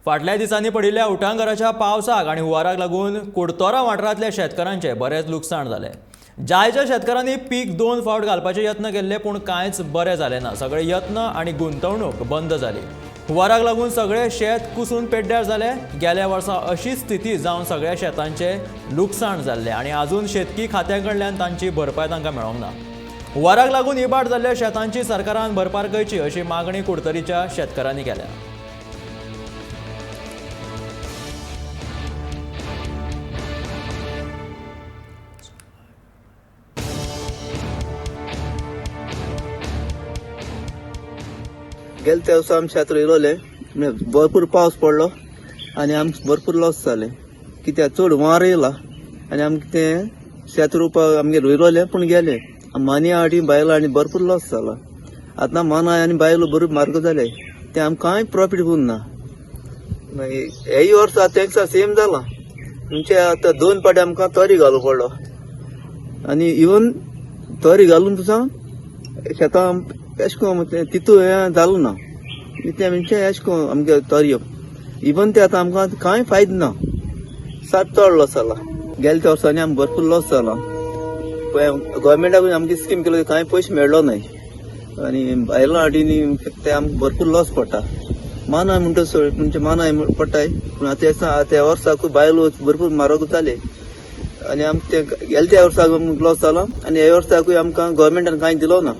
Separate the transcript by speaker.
Speaker 1: फाटल्या दिसांनी पडिल्ल्या उटंगराच्या पावसाक आनी हुंवाराक लागून कुडतोरा वाठारांतल्या शेतकारांचे बरेच लुकसाण जालें. जायच्या शेतकारांनी पीक 2 फावट घालपाचे यत्न केले पूण कांयच बरें जालें ना. सगळे यत्न आनी गुंतवणूक बंद जाली. हुंवाराक लागून सगळे शेत कुसून पेड्ड्यार जाले. गेल्या वर्सा अशी स्थिती जावन सगळ्या शेतांचे लुकसाण जाल्ले आनी आजून शेतकी खात्या कडल्यान तांची भरपाय तांकां मेळोंक ना. हुंवाराक लागून इबाड जाल्ल्या शेतांची सरकारान भरपाय करची अशी मागणी कुडतरीच्या शेतकारांनी केल्या.
Speaker 2: गेले त्या वर्सा आमी शेत रोयलोले भरपूर पावस पडलो आनी आमकां भरपूर लॉस जालें. कित्याक चड हुंवार येयला आनी आमकां तें शेत रोवपाक आमगे रोयलोले पूण गेले. मानिया आडी बायलां आनी भरपूर लॉस जाला. आतां मानाय आनी बायलो बरो मार्ग जाले ते आमकां कांय प्रॉफिट उरना. हेय वर्सा तेंका सेम जाला. म्हणजे आतां 2 पाटी आमकां तोरी घालूंक पडलो आनी इवन तोरी घालून तुसा शेतां एश कोन तितू हें जालो ना. ते म्हणजे एश कोन आमगे तोरयो इवन ते आतां आमकां कांय फायदो ना. सात चड लॉस जाला. गेल्या वर्सांनी आमकां भरपूर लॉस जाला. गव्हर्मेंटाकूय आमगे स्कीम केलो कांय पयशे मेळ्ळो न्हय आनी बायलां हाडीनी ते आमकां भरपूर लॉस पडटा. मानाय म्हणटा म्हणजे मानाय पडटाय पूण आतां त्या वर्साकूय बायलो भरपूर म्हारग जाले आनी आमकां ते गेल्या त्या वर्साक लॉस जाला आनी ह्या वर्साकूय आमकां गव्हर्मेंटान कांय दिलो ना.